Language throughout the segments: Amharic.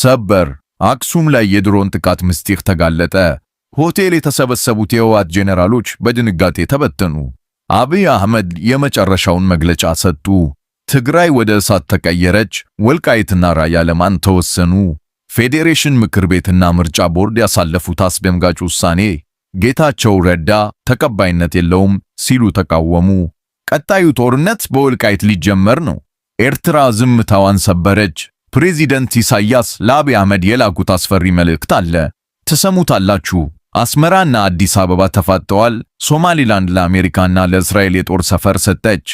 ሰበር አክሱም ላይ የድሮን ጥቃት ምስጢር ተጋለጠ። ሆቴል የተሰበሰቡት የህወሓት ጄኔራሎች በድንጋጤ ተበተኑ። አብይ አህመድ የመጨረሻውን መግለጫ ሰጡ። ትግራይ ወደ እሳት ተቀየረች፣ ወልቃይትና ራያ ለማን ተወሰኑ? ፌዴሬሽን ምክር ቤትና ምርጫ ቦርድ ያሳለፉት አስደንጋጭ ውሳኔ ጌታቸው ረዳ ተቀባይነት የለውም ሲሉ ተቃወሙ። ቀጣዩ ጦርነት በወልቃይት ሊጀመር ነው። ኤርትራ ዝምታዋን ሰበረች። ፕሬዚደንት ኢሳያስ ለአብይ አህመድ የላኩት አስፈሪ መልእክት አለ። ተሰሙታላችሁ። አስመራና አዲስ አበባ ተፋጠዋል። ሶማሊላንድ ለአሜሪካና ለእስራኤል የጦር ሰፈር ሰጠች።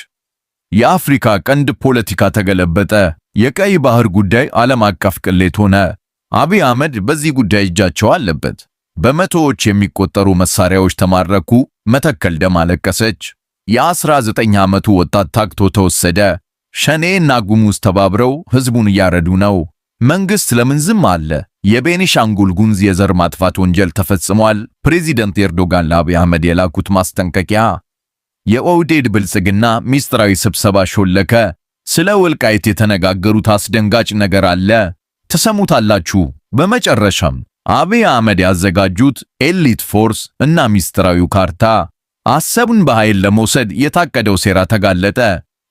የአፍሪካ ቀንድ ፖለቲካ ተገለበጠ። የቀይ ባህር ጉዳይ ዓለም አቀፍ ቅሌት ሆነ። አብይ አህመድ በዚህ ጉዳይ እጃቸው አለበት። በመቶዎች የሚቆጠሩ መሳሪያዎች ተማረኩ። መተከል ደም አለቀሰች። የ19 ዓመቱ ወጣት ታግቶ ተወሰደ። ሸኔና ጉሙዝ ተባብረው ህዝቡን እያረዱ ነው። መንግስት ለምን ዝም አለ? የቤኒሻንጉል ጉሙዝ የዘር ማጥፋት ወንጀል ተፈጽሟል። ፕሬዚደንት ኤርዶጋን ለአብይ አህመድ የላኩት ማስጠንቀቂያ። የኦህዴድ ብልጽግና ሚስጥራዊ ስብሰባ ሾለከ። ስለ ወልቃይት የተነጋገሩት አስደንጋጭ ነገር አለ። ተሰሙታላችሁ። በመጨረሻም አብይ አህመድ ያዘጋጁት ኤሊት ፎርስ እና ሚስጥራዊው ካርታ አሰብን በኃይል ለመውሰድ የታቀደው ሴራ ተጋለጠ።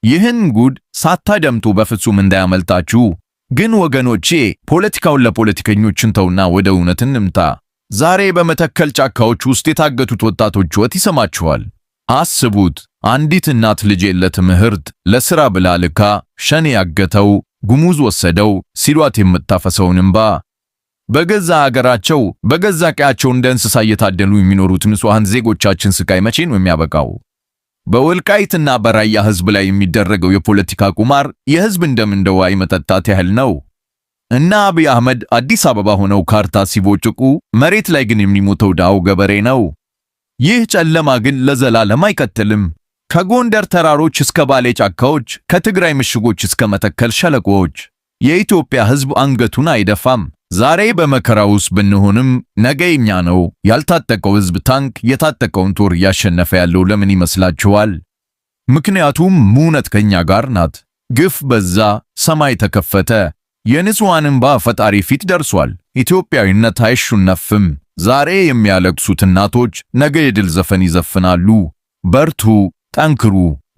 ይህን ጉድ ሳታደምጡ በፍጹም እንዳያመልጣችሁ። ግን ወገኖቼ ፖለቲካውን ለፖለቲከኞች እንተውና ወደ እውነት እንምጣ። ዛሬ በመተከል ጫካዎች ውስጥ የታገቱት ወጣቶች ሕይወት ይሰማችኋል። አስቡት፣ አንዲት እናት ልጄን ለትምህርት ለሥራ ብላ ልካ ሸኔ ያገተው ጉሙዝ ወሰደው ሲሏት የምታፈሰውን እንባ። በገዛ አገራቸው በገዛ ቀያቸው እንደ እንስሳ እየታደሉ የሚኖሩት ንጹሃን ዜጎቻችን ስቃይ መቼ ነው የሚያበቃው? በወልቃይትና በራያ ህዝብ ላይ የሚደረገው የፖለቲካ ቁማር የህዝብ ደም እንደ ውሃ መጠጣት ያህል ነው። እና አብይ አህመድ አዲስ አበባ ሆነው ካርታ ሲቦጭቁ መሬት ላይ ግን የሚሞተው ዳው ገበሬ ነው። ይህ ጨለማ ግን ለዘላለም አይቀጥልም። ከጎንደር ተራሮች እስከ ባሌ ጫካዎች፣ ከትግራይ ምሽጎች እስከ መተከል ሸለቆዎች የኢትዮጵያ ህዝብ አንገቱን አይደፋም። ዛሬ በመከራ ውስጥ ብንሆንም ነገ የኛ ነው። ያልታጠቀው ህዝብ ታንክ የታጠቀውን ጦር እያሸነፈ ያለው ለምን ይመስላችኋል? ምክንያቱም እውነት ከኛ ጋር ናት። ግፍ በዛ፣ ሰማይ ተከፈተ። የንጹሃን እንባ ፈጣሪ ፊት ደርሷል። ኢትዮጵያዊነት አይሸነፍም። ዛሬ የሚያለቅሱት እናቶች ነገ የድል ዘፈን ይዘፍናሉ። በርቱ፣ ጠንክሩ።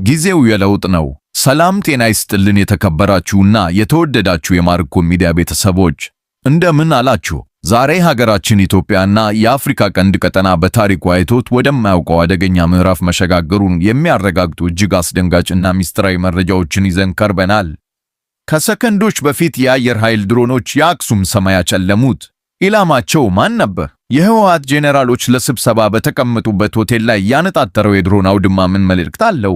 ጊዜው የለውጥ ነው። ሰላም ጤና ይስጥልን። የተከበራችሁና የተወደዳችሁ የማርኮን ሚዲያ ቤተሰቦች እንደምን አላችሁ? ዛሬ ሀገራችን ኢትዮጵያና የአፍሪካ ቀንድ ቀጠና በታሪኩ አይቶት ወደማያውቀው አደገኛ ምዕራፍ መሸጋገሩን የሚያረጋግጡ እጅግ አስደንጋጭና ሚስጥራዊ መረጃዎችን ይዘን ቀርበናል። ከሰከንዶች በፊት የአየር ኃይል ድሮኖች የአክሱም ሰማይ ያጨለሙት። ኢላማቸው ማን ነበር? የህወሓት ጄኔራሎች ለስብሰባ በተቀመጡበት ሆቴል ላይ ያነጣጠረው የድሮን አውድማ ምን መልእክት አለው?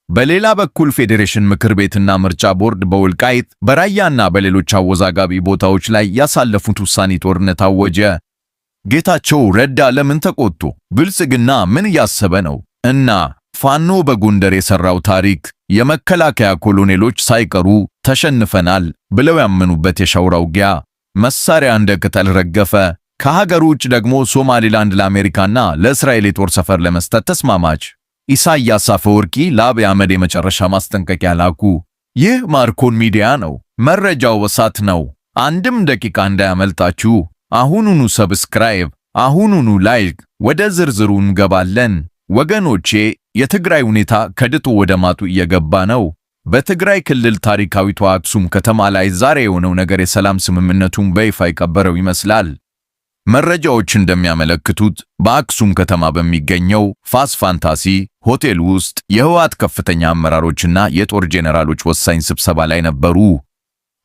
በሌላ በኩል ፌዴሬሽን ምክር ቤትና ምርጫ ቦርድ በወልቃይት በራያና በሌሎች አወዛጋቢ ቦታዎች ላይ ያሳለፉት ውሳኔ ጦርነት አወጀ። ጌታቸው ረዳ ለምን ተቆጡ? ብልጽግና ምን እያሰበ ነው? እና ፋኖ በጎንደር የሰራው ታሪክ የመከላከያ ኮሎኔሎች ሳይቀሩ ተሸንፈናል ብለው ያመኑበት የሻውራ ውጊያ መሳሪያ እንደ ቅጠል ረገፈ። ከሀገር ውጭ ደግሞ ሶማሊላንድ ለአሜሪካና ለእስራኤል የጦር ሰፈር ለመስጠት ተስማማች። ኢሳያስ አፈወርቂ ለአብይ አህመድ የመጨረሻ ማስጠንቀቂያ ላኩ። ይህ ማርኮን ሚዲያ ነው። መረጃው እሳት ነው። አንድም ደቂቃ እንዳያመልጣችሁ። አሁኑኑ ሰብስክራይብ፣ አሁኑኑ ላይክ። ወደ ዝርዝሩ እንገባለን። ወገኖቼ የትግራይ ሁኔታ ከድጡ ወደ ማጡ እየገባ ነው። በትግራይ ክልል ታሪካዊቷ አክሱም ከተማ ላይ ዛሬ የሆነው ነገር የሰላም ስምምነቱን በይፋ የቀበረው ይመስላል። መረጃዎች እንደሚያመለክቱት በአክሱም ከተማ በሚገኘው ፋስ ፋንታሲ ሆቴል ውስጥ የህወሓት ከፍተኛ አመራሮችና የጦር ጄኔራሎች ወሳኝ ስብሰባ ላይ ነበሩ።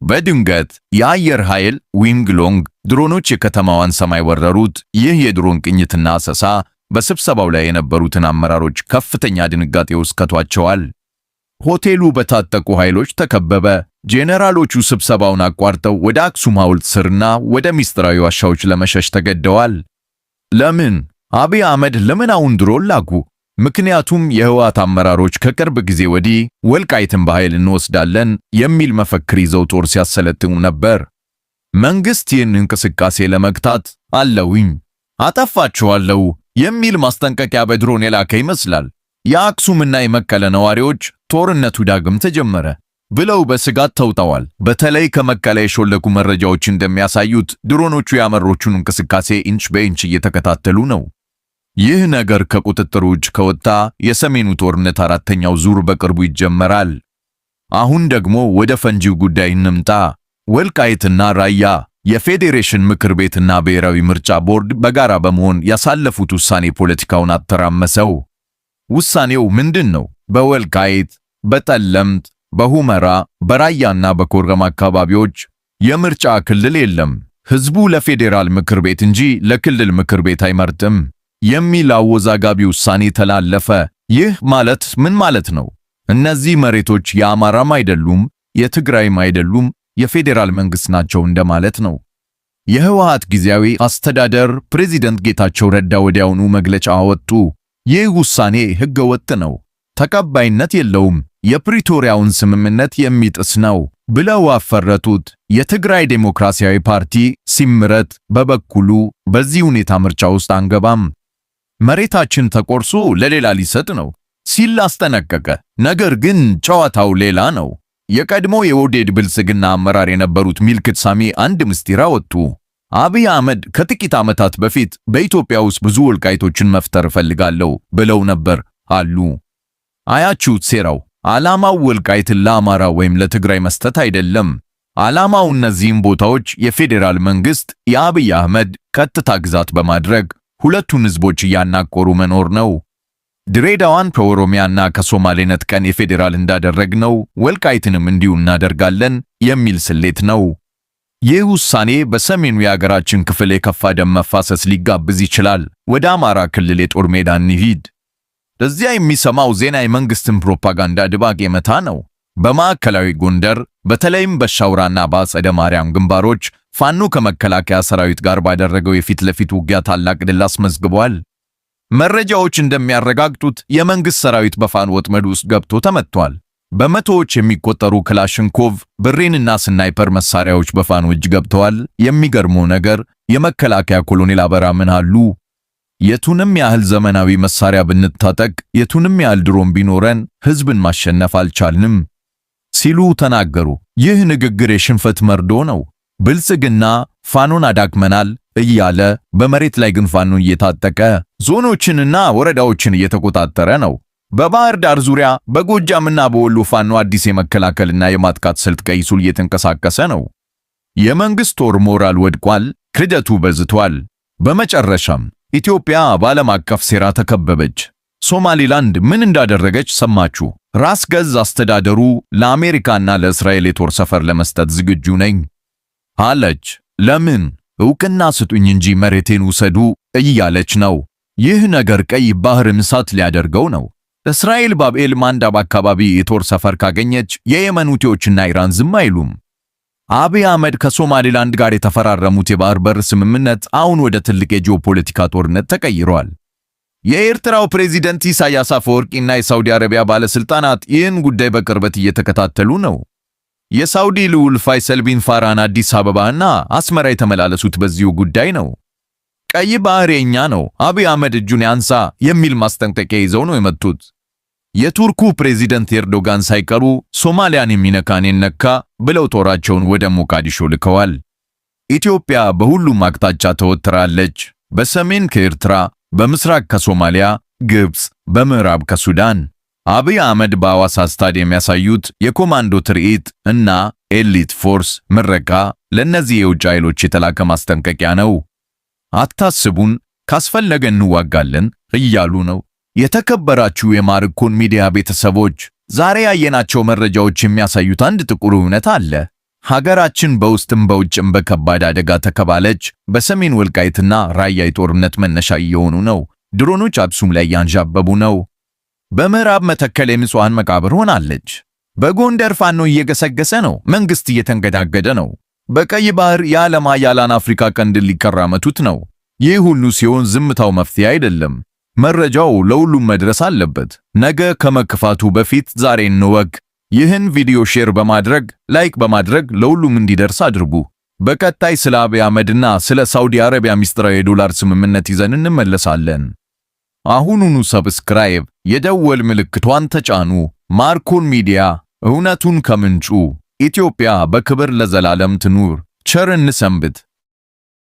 በድንገት የአየር ኃይል ዊንግ ሎንግ ድሮኖች የከተማዋን ሰማይ ወረሩት። ይህ የድሮን ቅኝትና አሰሳ በስብሰባው ላይ የነበሩትን አመራሮች ከፍተኛ ድንጋጤ ውስጥ ከቷቸዋል። ሆቴሉ በታጠቁ ኃይሎች ተከበበ። ጄኔራሎቹ ስብሰባውን አቋርጠው ወደ አክሱም ሐውልት ስርና ወደ ሚስጥራዊ ዋሻዎች ለመሸሽ ተገደዋል። ለምን? አብይ አህመድ ለምን አሁን ድሮን ላኩ? ምክንያቱም የህወሓት አመራሮች ከቅርብ ጊዜ ወዲህ ወልቃይትን በኃይል እንወስዳለን የሚል መፈክር ይዘው ጦር ሲያሰለጥኑ ነበር። መንግስት ይህን እንቅስቃሴ ለመግታት አለውኝ አጠፋቸዋለሁ የሚል ማስጠንቀቂያ በድሮን የላከ ይመስላል። የአክሱምና የመቀለ ነዋሪዎች ጦርነቱ ዳግም ተጀመረ። ብለው በስጋት ተውጠዋል። በተለይ ከመቀሌ የሾለኩ መረጃዎች እንደሚያሳዩት ድሮኖቹ የአመሮቹን እንቅስቃሴ ኢንች በኢንች እየተከታተሉ ነው። ይህ ነገር ከቁጥጥር ውጭ ከወጣ የሰሜኑ ጦርነት አራተኛው ዙር በቅርቡ ይጀመራል። አሁን ደግሞ ወደ ፈንጂው ጉዳይ እንምጣ። ወልቃይትና ራያ የፌዴሬሽን ምክር ቤትና ብሔራዊ ምርጫ ቦርድ በጋራ በመሆን ያሳለፉት ውሳኔ ፖለቲካውን አተራመሰው። ውሳኔው ምንድን ነው? በወልቃይት፣ በጠለምት፣ በሁመራ፣ በራያና በኮረም አካባቢዎች የምርጫ ክልል የለም፣ ህዝቡ ለፌዴራል ምክር ቤት እንጂ ለክልል ምክር ቤት አይመርጥም የሚል አወዛጋቢ ውሳኔ ተላለፈ። ይህ ማለት ምን ማለት ነው? እነዚህ መሬቶች የአማራም አይደሉም፣ የትግራይም አይደሉም፣ የፌዴራል መንግስት ናቸው እንደማለት ነው። የህወሓት ጊዜያዊ አስተዳደር ፕሬዝዳንት ጌታቸው ረዳ ወዲያውኑ መግለጫ አወጡ። ይህ ውሳኔ ህገ ወጥ ነው፣ ተቀባይነት የለውም፣ የፕሪቶሪያውን ስምምነት የሚጥስ ነው ብለው አፈረጡት። የትግራይ ዴሞክራሲያዊ ፓርቲ ሲምረት በበኩሉ በዚህ ሁኔታ ምርጫ ውስጥ አንገባም፣ መሬታችን ተቆርሶ ለሌላ ሊሰጥ ነው ሲል አስጠነቀቀ። ነገር ግን ጨዋታው ሌላ ነው። የቀድሞ የኦህዴድ ብልጽግና አመራር የነበሩት ሚልክት ሳሚ አንድ ምስጢር አወጡ። አብይ አህመድ ከጥቂት ዓመታት በፊት በኢትዮጵያ ውስጥ ብዙ ወልቃይቶችን መፍጠር እፈልጋለሁ ብለው ነበር አሉ። አያችሁት ሴራው? ዓላማው ወልቃይትን ለአማራ ወይም ለትግራይ መስጠት አይደለም። ዓላማው እነዚህም ቦታዎች የፌዴራል መንግስት የአብይ አህመድ ቀጥታ ግዛት በማድረግ ሁለቱን ህዝቦች እያናቆሩ መኖር ነው። ድሬዳዋን ከኦሮሚያና ከሶማሌ ነጥቀን የፌዴራል እንዳደረግነው ወልቃይትንም እንዲሁ እናደርጋለን የሚል ስሌት ነው። ይህ ውሳኔ በሰሜኑ የሀገራችን ክፍል የከፋ ደም መፋሰስ ሊጋብዝ ይችላል። ወደ አማራ ክልል የጦር ሜዳ እንሂድ። እዚያ የሚሰማው ዜና የመንግስትን ፕሮፓጋንዳ ድባቅ የመታ ነው። በማዕከላዊ ጎንደር በተለይም በሻውራና በአጸደ ማርያም ግንባሮች ፋኖ ከመከላከያ ሰራዊት ጋር ባደረገው የፊት ለፊት ውጊያ ታላቅ ድል አስመዝግቧል። መረጃዎች እንደሚያረጋግጡት የመንግስት ሰራዊት በፋኖ ወጥመድ ውስጥ ገብቶ ተመቷል። በመቶዎች የሚቆጠሩ ክላሽንኮቭ፣ ብሬንና ስናይፐር መሳሪያዎች በፋኖ እጅ ገብተዋል። የሚገርመው ነገር የመከላከያ ኮሎኔል አበራ ምን አሉ? የቱንም ያህል ዘመናዊ መሳሪያ ብንታጠቅ፣ የቱንም ያህል ድሮን ቢኖረን ህዝብን ማሸነፍ አልቻልንም ሲሉ ተናገሩ። ይህ ንግግር የሽንፈት መርዶ ነው። ብልጽግና ፋኖን አዳክመናል እያለ በመሬት ላይ ግን ፋኖን እየታጠቀ ዞኖችንና ወረዳዎችን እየተቆጣጠረ ነው። በባህር ዳር ዙሪያ በጎጃምና በወሎ ፋኖ አዲስ የመከላከልና የማጥቃት ስልት ቀይሶ እየተንቀሳቀሰ ነው። የመንግስት ጦር ሞራል ወድቋል፣ ክህደቱ በዝቷል። በመጨረሻም ኢትዮጵያ በዓለም አቀፍ ሴራ ተከበበች። ሶማሊላንድ ምን እንዳደረገች ሰማችሁ? ራስ ገዝ አስተዳደሩ ለአሜሪካና ለእስራኤል የጦር ሰፈር ለመስጠት ዝግጁ ነኝ አለች። ለምን? ዕውቅና ስጡኝ እንጂ መሬቴን ውሰዱ እያለች ነው። ይህ ነገር ቀይ ባህርን እሳት ሊያደርገው ነው። እስራኤል ባብኤል ማንዳብ አካባቢ የጦር ሰፈር ካገኘች የየመን ሁቲዎችና ኢራን ዝም አይሉም። አብይ አህመድ ከሶማሊላንድ ጋር የተፈራረሙት የባህር በር ስምምነት አሁን ወደ ትልቅ የጂኦፖለቲካ ጦርነት ተቀይሯል። የኤርትራው ፕሬዝዳንት ኢሳያስ አፈወርቂና የሳውዲ አረቢያ ባለስልጣናት ይህን ጉዳይ በቅርበት እየተከታተሉ ነው። የሳውዲ ልዑል ፋይሰል ቢን ፋርሃን አዲስ አበባና አስመራ የተመላለሱት በዚሁ ጉዳይ ነው። ቀይ ባህር የኛ ነው፣ አብይ አህመድ እጁን ያንሳ የሚል ማስጠንቀቂያ ይዘው ነው የመጡት። የቱርኩ ፕሬዝዳንት ኤርዶጋን ሳይቀሩ ሶማሊያን የሚነካን ነካ ብለው ጦራቸውን ወደ ሞቃዲሾ ልከዋል። ኢትዮጵያ በሁሉም አቅጣጫ ተወጥራለች። በሰሜን ከኤርትራ፣ በምስራቅ ከሶማሊያ፣ ግብጽ፣ በምዕራብ ከሱዳን። አብይ አህመድ በሐዋሳ ስታዲየም ያሳዩት የኮማንዶ ትርኢት እና ኤሊት ፎርስ ምረቃ ለነዚህ የውጭ ኃይሎች የተላከ ማስጠንቀቂያ ነው። አታስቡን፣ ካስፈለገ እንዋጋለን እያሉ ነው። የተከበራችሁ የማርኮን ሚዲያ ቤተሰቦች፣ ዛሬ ያየናቸው መረጃዎች የሚያሳዩት አንድ ጥቁር እውነት አለ። ሀገራችን በውስጥም በውጭም በከባድ አደጋ ተከባለች። በሰሜን ወልቃይትና ራያ የጦርነት መነሻ እየሆኑ ነው። ድሮኖች አክሱም ላይ ያንዣበቡ ነው። በምዕራብ መተከል የንጹሃን መቃብር ሆናለች። በጎንደር ፋኖ እየገሰገሰ ነው። መንግስት እየተንገዳገደ ነው። በቀይ ባህር የዓለም ኃያላን አፍሪካ ቀንድን ሊቀራመቱት ነው። ይህ ሁሉ ሲሆን ዝምታው መፍትሄ አይደለም። መረጃው ለሁሉም መድረስ አለበት። ነገ ከመክፋቱ በፊት ዛሬ እንወቅ። ይህን ቪዲዮ ሼር በማድረግ ላይክ በማድረግ ለሁሉም እንዲደርስ አድርጉ። በቀጣይ ስለ አብይ አህመድና ስለ ሳውዲ አረቢያ ሚስጥራዊ የዶላር ስምምነት ይዘን እንመለሳለን። አሁኑኑ ሰብስክራይብ፣ የደወል ምልክቷን ተጫኑ። ማርኮን ሚዲያ እውነቱን ከምንጩ ኢትዮጵያ በክብር ለዘላለም ትኑር። ቸር እንሰንብት።